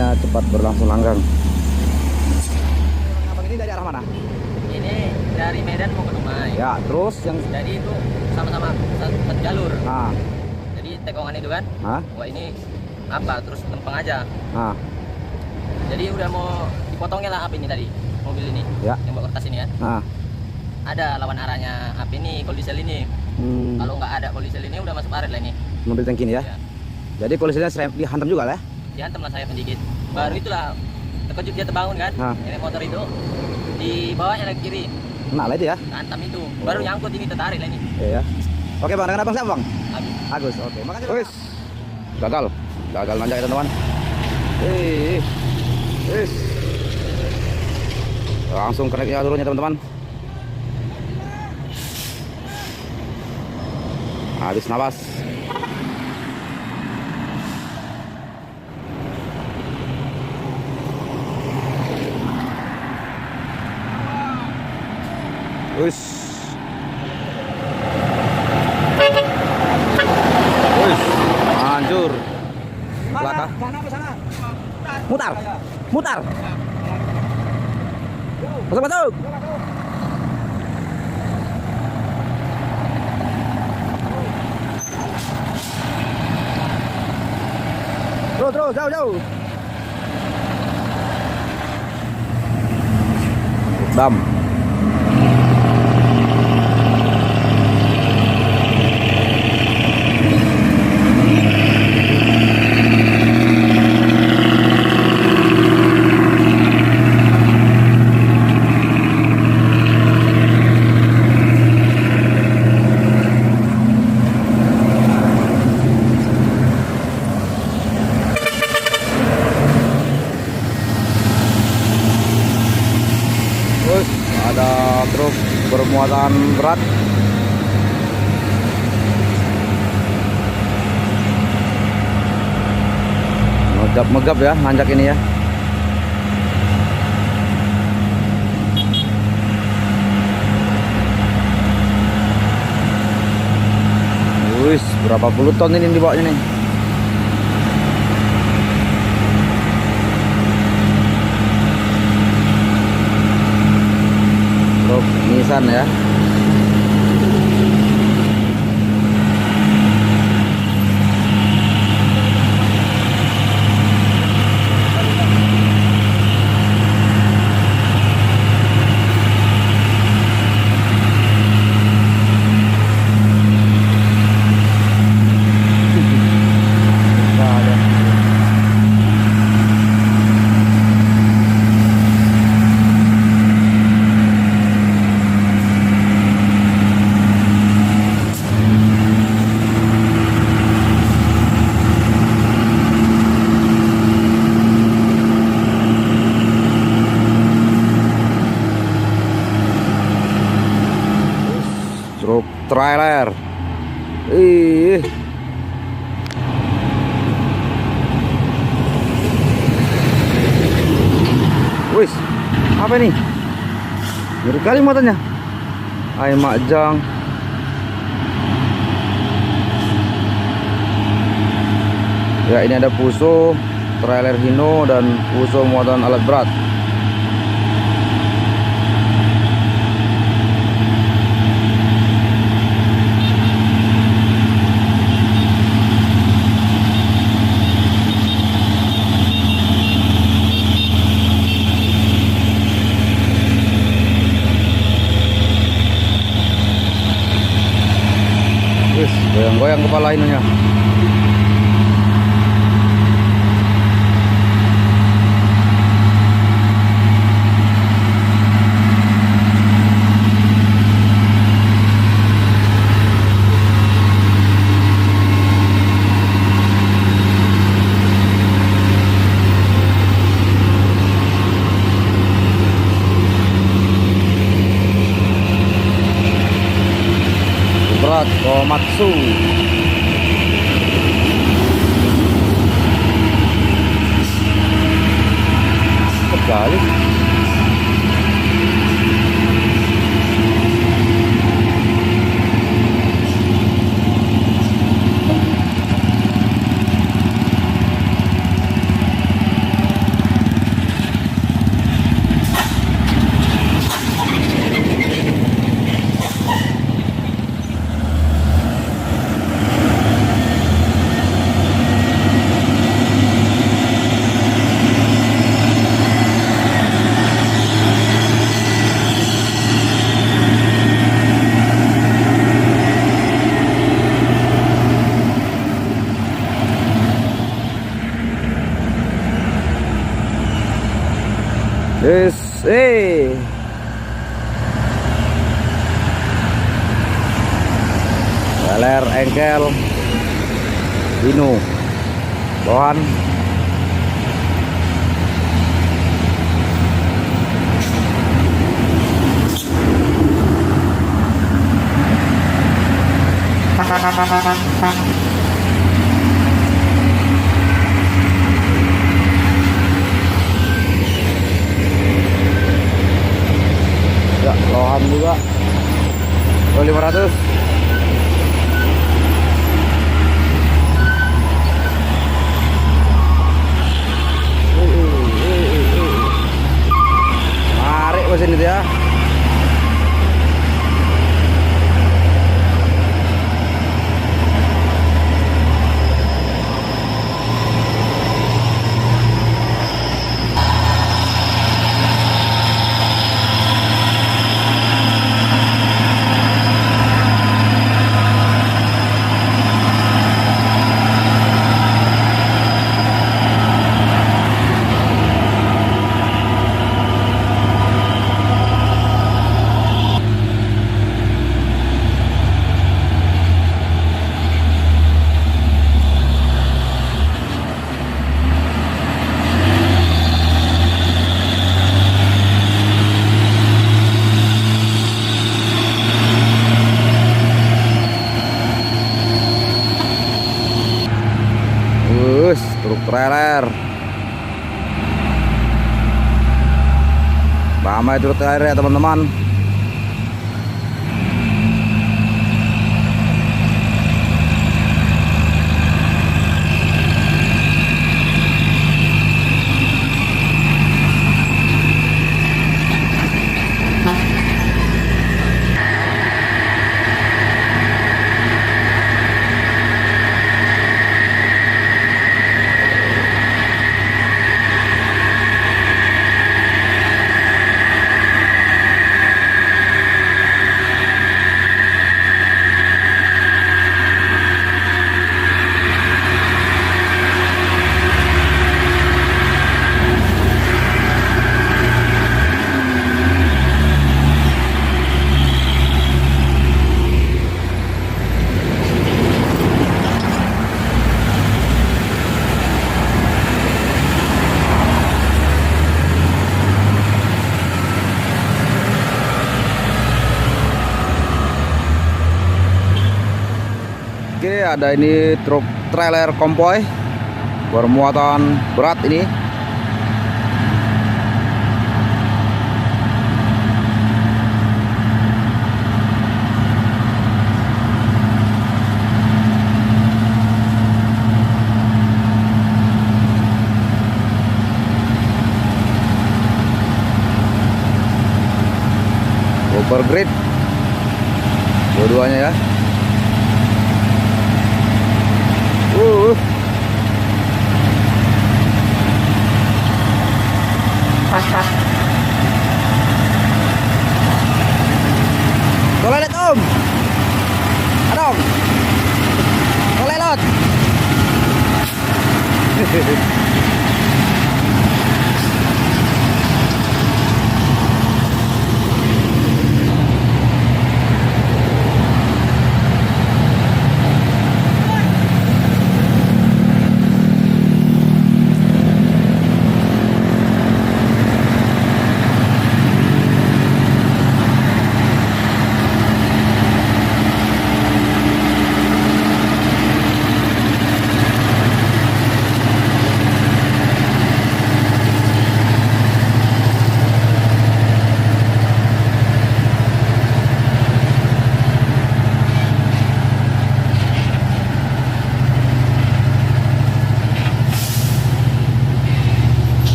mobilnya cepat berlangsung langgang. Abang ini dari arah mana? Ini dari Medan mau ke Dumai. Ya, terus yang Jadi itu sama-sama satu jalur. nah, Jadi tekongan itu kan, nah, wah ini apa? Terus lempeng aja. nah, Jadi udah mau dipotongnya lah api ini tadi, mobil ini, ya, yang bawa kertas ini kan. nah. Ada lawan arahnya api ini, kol diesel ini. Kalau nggak ada kol diesel ini udah masuk parit lah ini. Mobil tangki ini ya. Ya. Jadi polisinya dihantam juga lah ya. Dihantam lah saya sedikit. Baru itulah terkejut dia terbangun kan. Nah. Ini motor itu dibawanya lagi kiri, Nah lah itu ya. hantam itu. Baru nyangkut ini tertarik lah ini. Iya. Oke bang, dengan abang siapa bang? Habis. Agus. Oke, makasih. Wis. Gagal nanjak ya teman-teman. Wis. Langsung keneknya turunnya teman-teman. Habis napas. Wis. Wis, hancur. Belakang. Mutar. Masuk. Terus, jauh. Dam. Ada truk bermuatan berat. Megap ya nanjak ini ya. Wis, berapa puluh ton ini dibawanya nih. Truk Nissan ya. Truk trailer. Wis, apa ini? Ngeri kali matanya. Ay makjang. Ya, ini ada Fuso, trailer Hino dan Fuso muatan alat berat. Goyang-goyang kepala ininya. Berat Komatsu. Sekali. Yes, trailer engkel Hino bawahan. Ya, bawahan juga. 500. Tarik mesin itu ya. Truk trailer. Ramai truk trailer ya teman-teman. Oke, ada ini truk trailer konvoy bermuatan berat ini. Overgrade dua-duanya ya. Toilet om, ada om, toilet.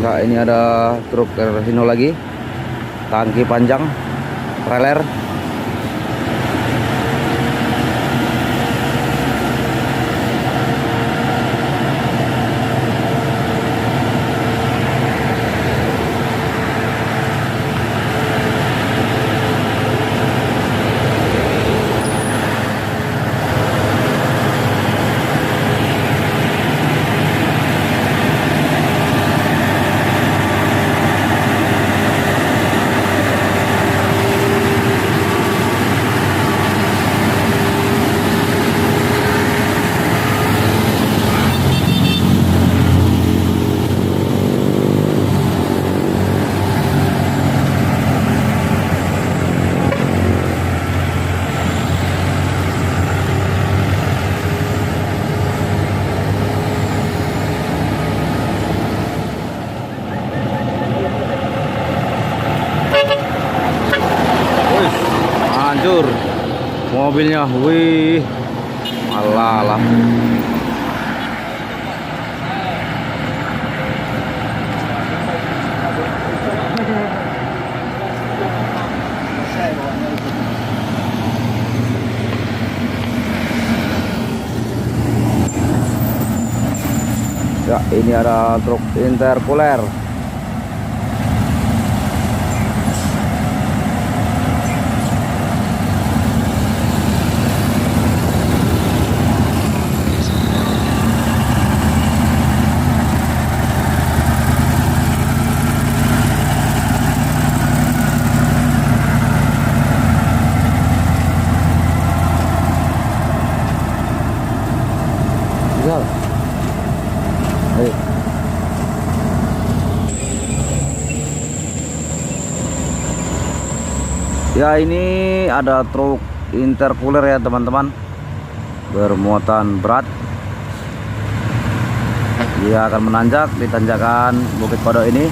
Nah, ini ada truk Hino lagi, tangki panjang, trailer. mobilnya. Wih, alah alah. Ya, ini ada truk intercooler. Bisa. Ayo. Ya, ini ada truk intercooler ya teman-teman, bermuatan berat. Dia akan menanjak di tanjakan Bukit Kodok ini.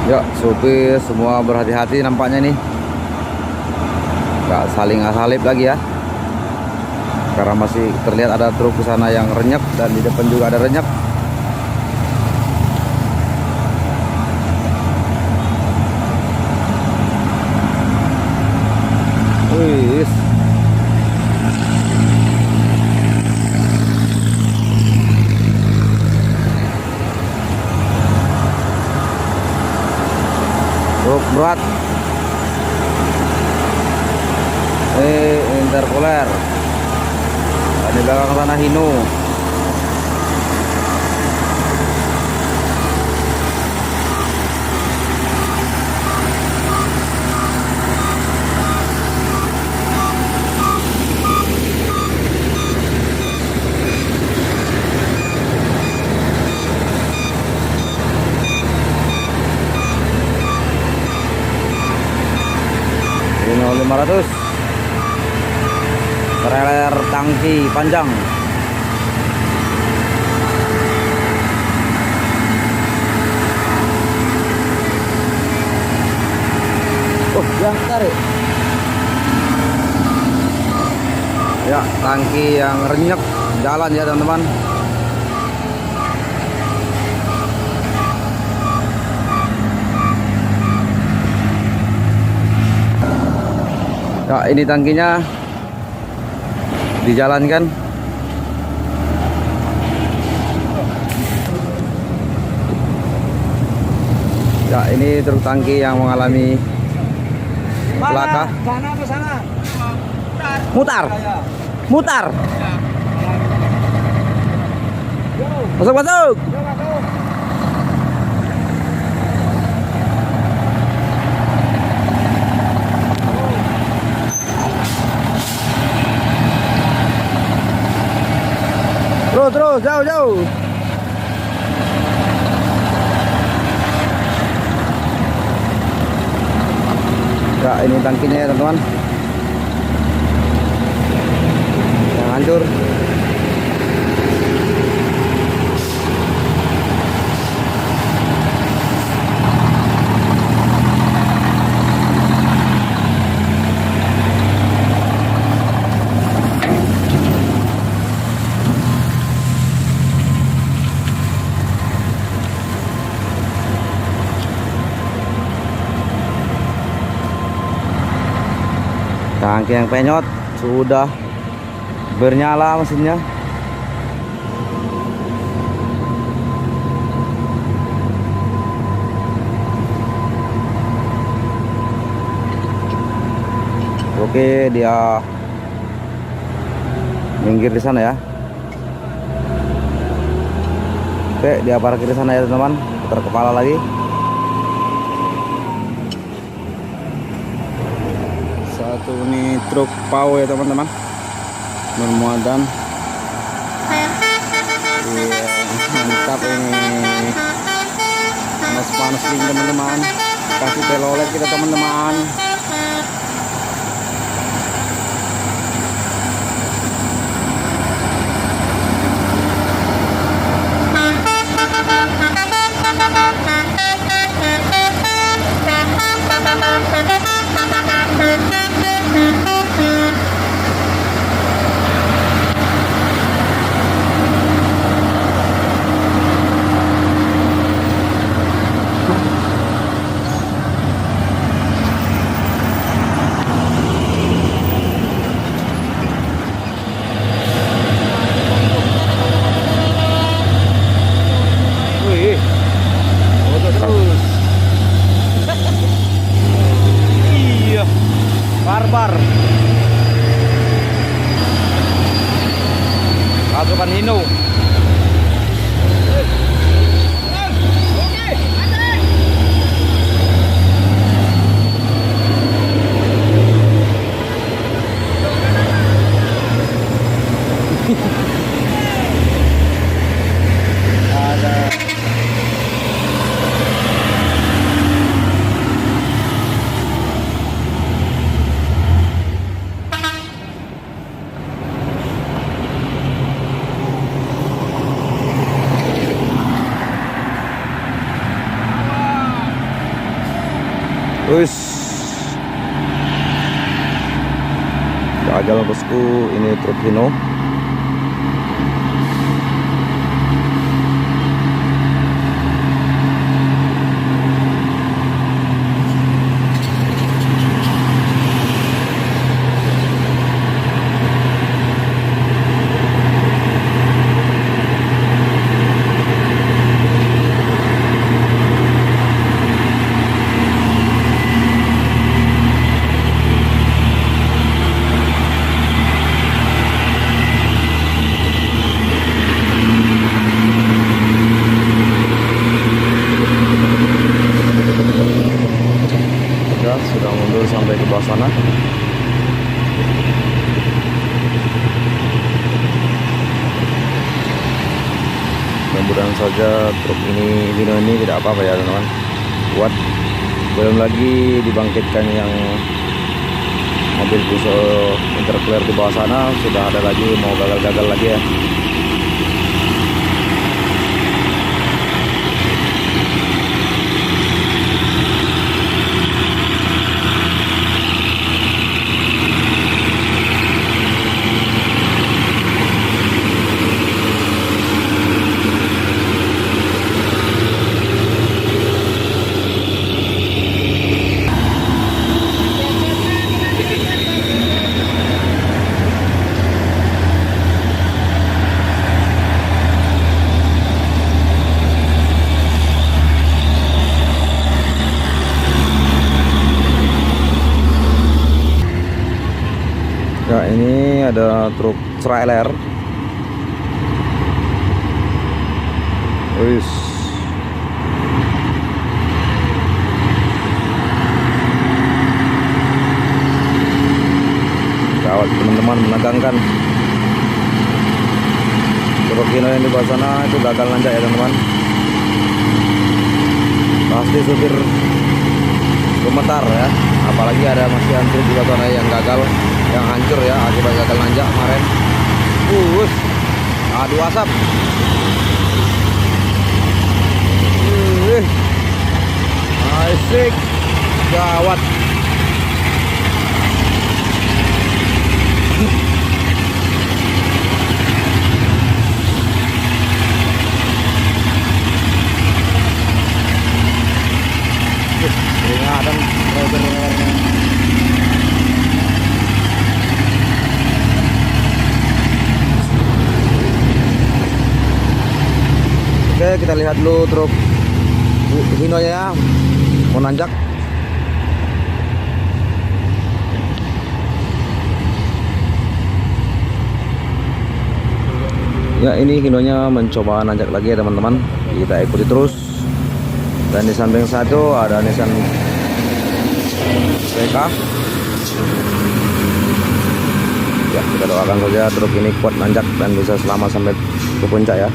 Ya, supir semua berhati-hati nampaknya nih. Nggak saling salip lagi ya. Karena masih terlihat ada truk ke sana yang renyek dan di depan juga ada renyek. Wih. Truk berat. Intercooler. Di belakang sana Hino. Hino 500. Trailer tangki panjang. Oh, yang tarik. Ya, tangki yang renyek jalan ya teman-teman. Ya, ini tangkinya dijalankan. Ya, ini truk tangki yang mengalami celaka. Sana ke sana. Mutar. Mutar. Masuk, masuk. Terus, jauh. Ya, ini tangkinya ya teman-teman. Yang hancur. Tangki yang penyot sudah bernyala mesinnya. Oke, dia minggir di sana ya. Oke, dia parkir di sana ya teman-teman. Putar kepala lagi. Satu ini truk PAW ya teman-teman, bermuatan. Iya, mantap ini. Panas-panas ini teman-teman. Kasih telolet kita teman-teman. Barbar pasukan Hino. Ada Wis, gagal bosku, ini truk Hino. Sudah mundur sampai ke bawah sana. Mudah-mudahan saja truk Hino ini tidak apa-apa ya teman-teman. Kuat. Belum lagi dibangkitkan yang mobil Fuso Interclarer di bawah sana, sudah ada lagi mau gagal-gagal lagi ya. Ya, ini ada truk trailer. Wis. Gawat teman-teman, menegangkan. Truk Hino yang di bawah sana itu gagal nanjak ya teman-teman. Pasti supir gemetar ya, apalagi ada masih truk di bawah sana yang gagal, yang hancur ya akibat gagal nanjak kemarin. Adu asap. Asik, gawat. Peringatan driver. Oke, kita lihat dulu truk Hinonya ya, mau nanjak. Ya, ini Hinonya mencoba nanjak lagi ya teman-teman. Kita ikuti terus. Dan di samping satu ada Nissan PK. Ya, kita doakan saja truk ini kuat nanjak dan bisa selamat sampai ke puncak ya.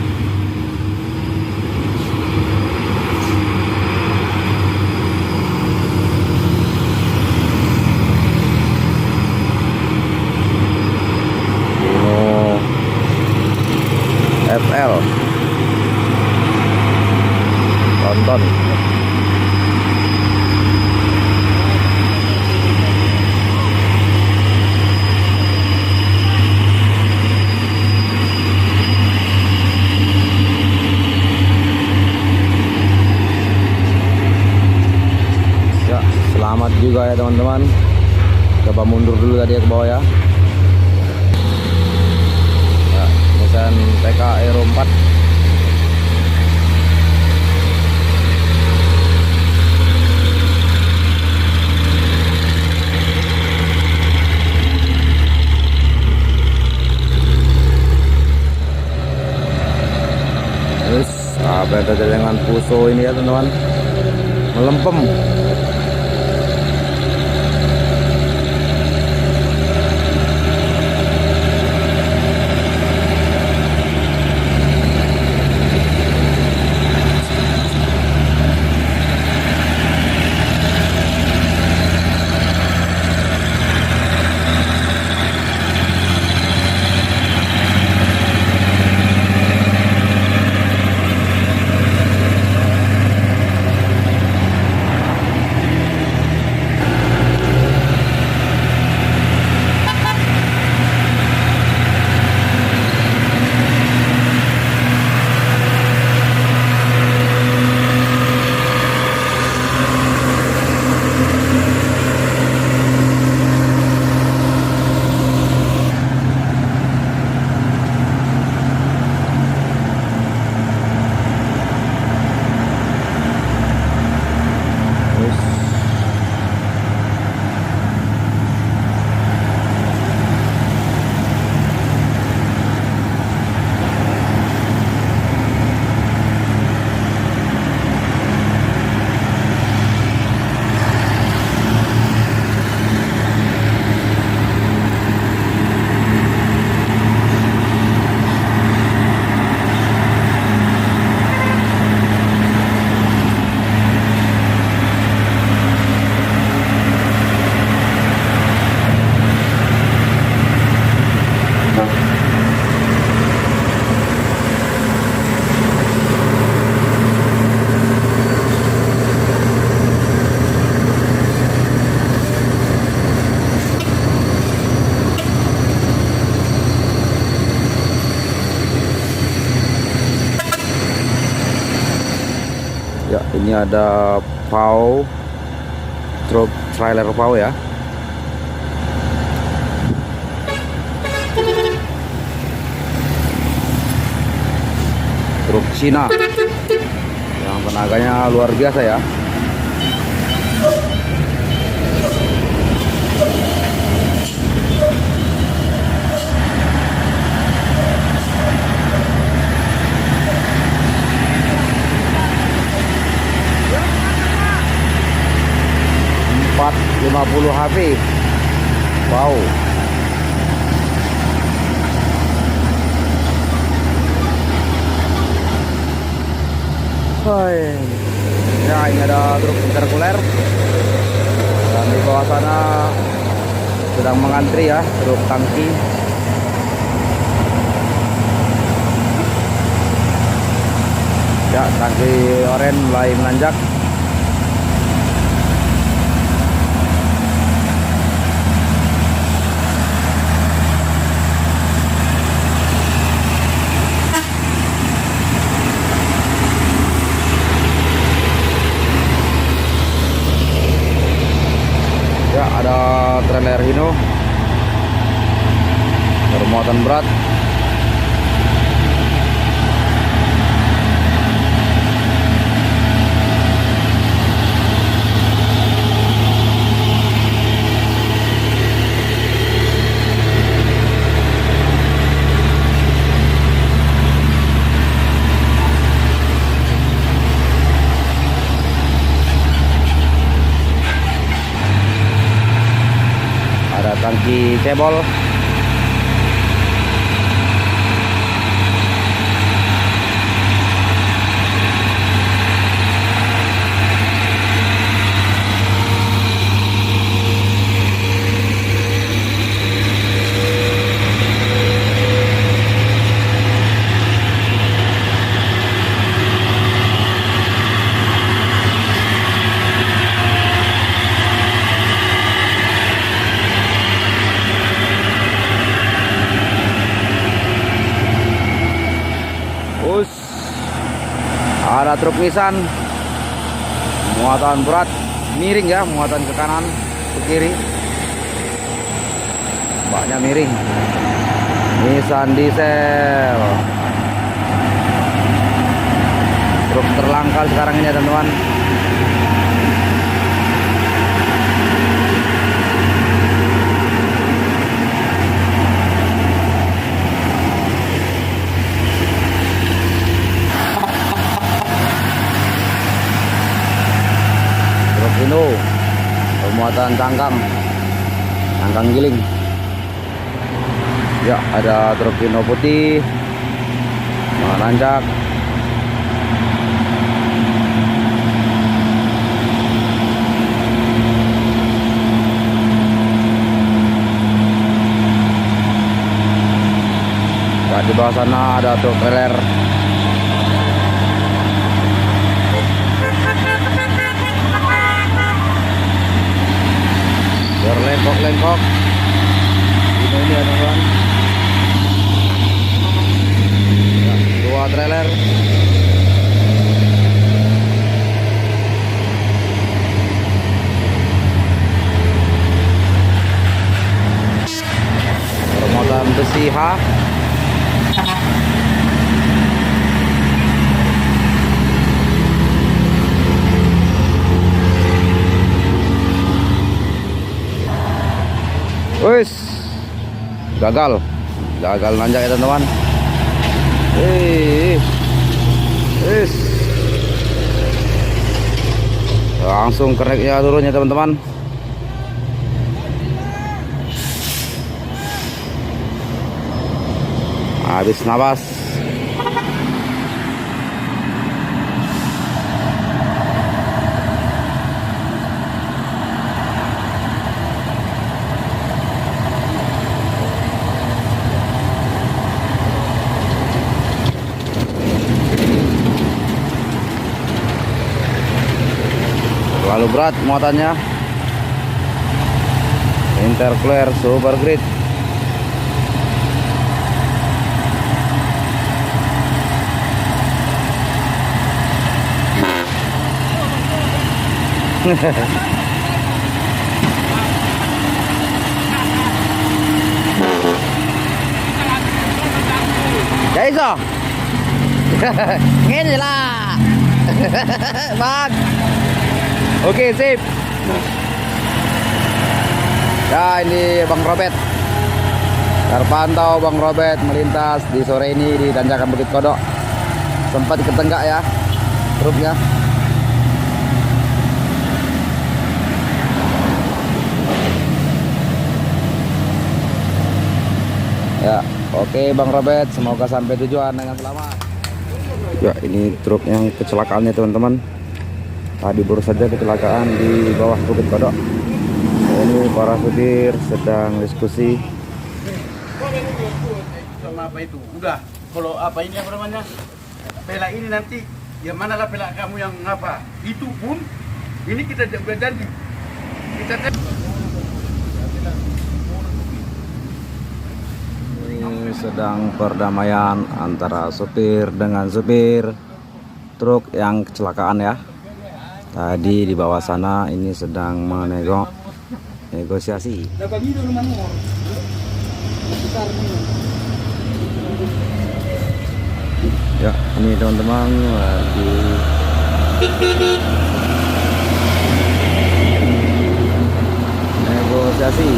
FL tonton. Ya, selamat juga ya teman-teman. Coba mundur dulu tadi ya ke bawah ya. Nissan PK Aero 4. Terus apa yang terjadi dengan Fuso ini ya teman-teman, melempem. Ya, ini ada PAW, truk trailer PAW ya. Truk Cina yang tenaganya luar biasa ya. Empat 50 HP. Wow. Hai. Ya, ini ada truk intercooler. Dan di bawah sana sedang mengantri ya truk tangki. Ya, tangki oren mulai menanjak. Ya, ada trailer Hino bermuatan berat. tangki cebol. Ada truk Nissan muatan berat miring ya, muatan ke kanan ke kiri, mbaknya miring. Nissan diesel, truk terlangka sekarang ini teman-teman. Hino pemuatan cangkang giling ya. Ada truk Hino putih menanjak. Ya, di bawah sana ada truk trailer. Lengkok ini ya teman-teman ya, dua trailer. Permuatan besi H. Wis gagal nanjak ya teman-teman. Wis langsung kereknya turun ya teman-teman. Habis nafas. Terlalu berat muatannya. Intercooler super grid. Ya iso. Ngene lah. Bang. Oke, sip. Ya, ini Bang Robert. Terpantau Bang Robert melintas di sore ini di tanjakan Bukit Kodok. Sempat ketenggak ya truknya. Ya, oke Bang Robert, semoga sampai tujuan dengan selamat. Ya, ini truk yang kecelakaannya teman-teman. Tadi baru saja kecelakaan di bawah Bukit Kodok. Ini para supir sedang diskusi. Sama apa itu? Udah. Kalau apa ini apa namanya? Pelak ini nanti, ya manalah pelak kamu yang apa? Itu pun ini kita udah janji. Kita Ini sedang perdamaian antara supir dengan supir truk yang kecelakaan ya. Tadi di bawah sana ini sedang negosiasi. Ya, ini teman-teman lagi negosiasi.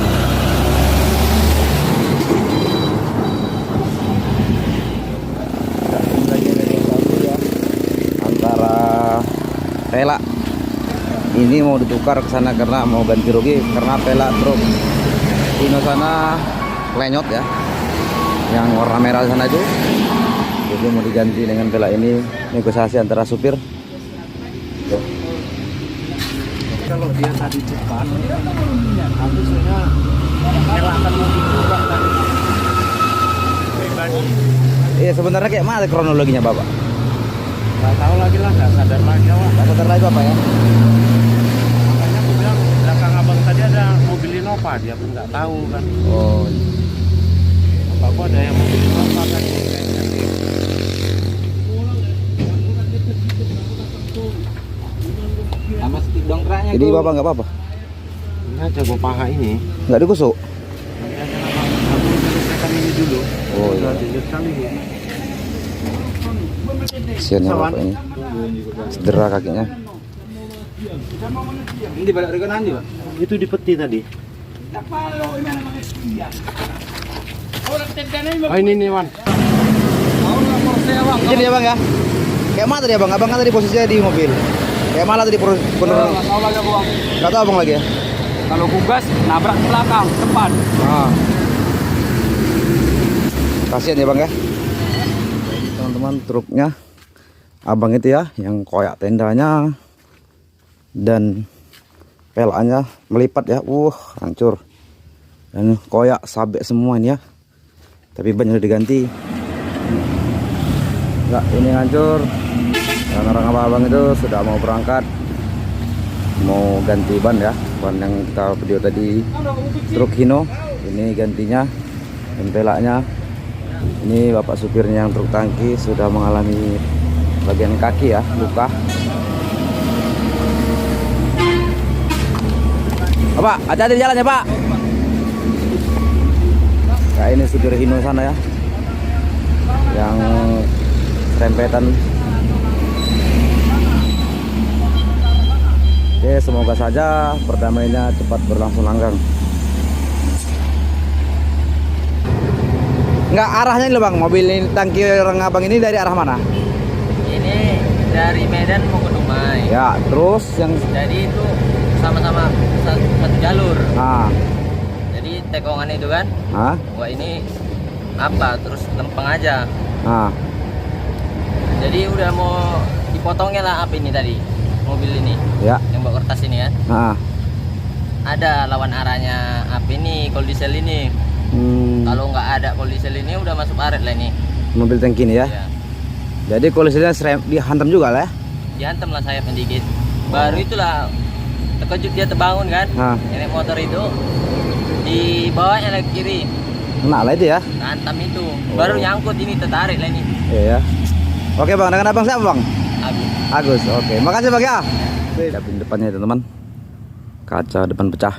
Antara pelak ini mau ditukar ke sana karena mau ganti rugi karena pelak truk Hino sana klenyot ya, yang warna merah sana itu, jadi mau diganti dengan pelak ini. Negosiasi antara supir. Tuh. Kalau dia tadi cepat, harusnya nyalakan mobil juga tadi. Pribadi. Iya, sebenarnya kayak mana kronologinya Bapak? Nggak tahu lagi lah, nggak sadar lagi awak. Nggak sadar lagi Bapak ya? Makanya aku bilang belakang abang tadi ada mobil Innova, dia pun nggak tahu kan. Oh, Apa aku ada yang mobil Innova kan? Sama stick dongkraknya. jadi Bapak nggak apa-apa? Ini aja gua paha ini. Nggak dikusuk? Nanti aja nama aku selesaikan ini dulu. Oh, iya. Udah dilihat kali ya. Kasian ya Bapak ini, cedera kakinya. Ini balik rekon nanti, Pak. Itu di peti tadi. Oh ini nih Wan. Jadi ya Bang ya? Kayak mana tadi ya Bang? Abang kan tadi posisinya di mobil. Kayak mana tadi penurunan? Nggak tahu lagi, Bang. Nggak tahu Abang lagi ya? Kalau kugas nabrak ke belakang, depan. Ah. Kasian ya Bang ya. Teman-teman, truknya Abang itu ya, yang koyak tendanya dan pelaknya melipat ya. Hancur. Dan koyak sabek semua ini ya. Tapi ban udah diganti. Enggak, ini hancur. Dan orang abang itu sudah mau berangkat, mau ganti ban ya, ban yang kita video tadi truk Hino. Ini gantinya dan pelaknya. Ini bapak supirnya yang truk tangki sudah mengalami bagian kaki ya, luka. Pak, hati-hati di jalan ya Pak. Nah, ini supir Hino sana ya, yang serempetan. Oke, semoga saja perdamaiannya cepat berlangsung langgang. Enggak, arahnya ini loh Bang, mobil ini, tangki orang abang ini dari arah mana? Ini dari Medan mau ke Dumai. Ya, terus yang Jadi itu sama-sama satu jalur. ah, Jadi tekongan itu kan, ah, wah ini apa? Terus lempeng aja. ah, Jadi udah mau dipotongnya lah apa ini tadi, mobil ini, ya, yang bawa kertas ini kan. ah, Ada lawan arahnya apa ini, kol diesel ini. Kalau nggak ada kol diesel ini udah masuk paret lah ini. mobil tangki ini ya. Ya. Jadi kolisinya dihantam juga lah ya. Dihantam lah sayapnya dikit. Baru itulah terkejut dia terbangun kan. Ah. Nenek motor itu dibawanya lagi kiri, Kena lah itu ya. hantam itu. Baru nyangkut ini, tertarik lah ini. Iya ya. Oke Bang, dengan abang siapa Bang? Agus. Agus, oke. Makasih Bang ya. Dapin depannya teman-teman. Kaca depan pecah.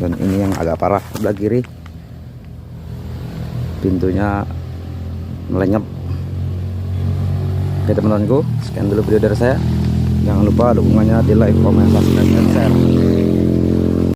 Dan ini yang agak parah sebelah kiri. Pintunya melenyap. Oke teman-temanku, sekian dulu video dari saya. Jangan lupa dukungannya di like, comment, subscribe, dan share.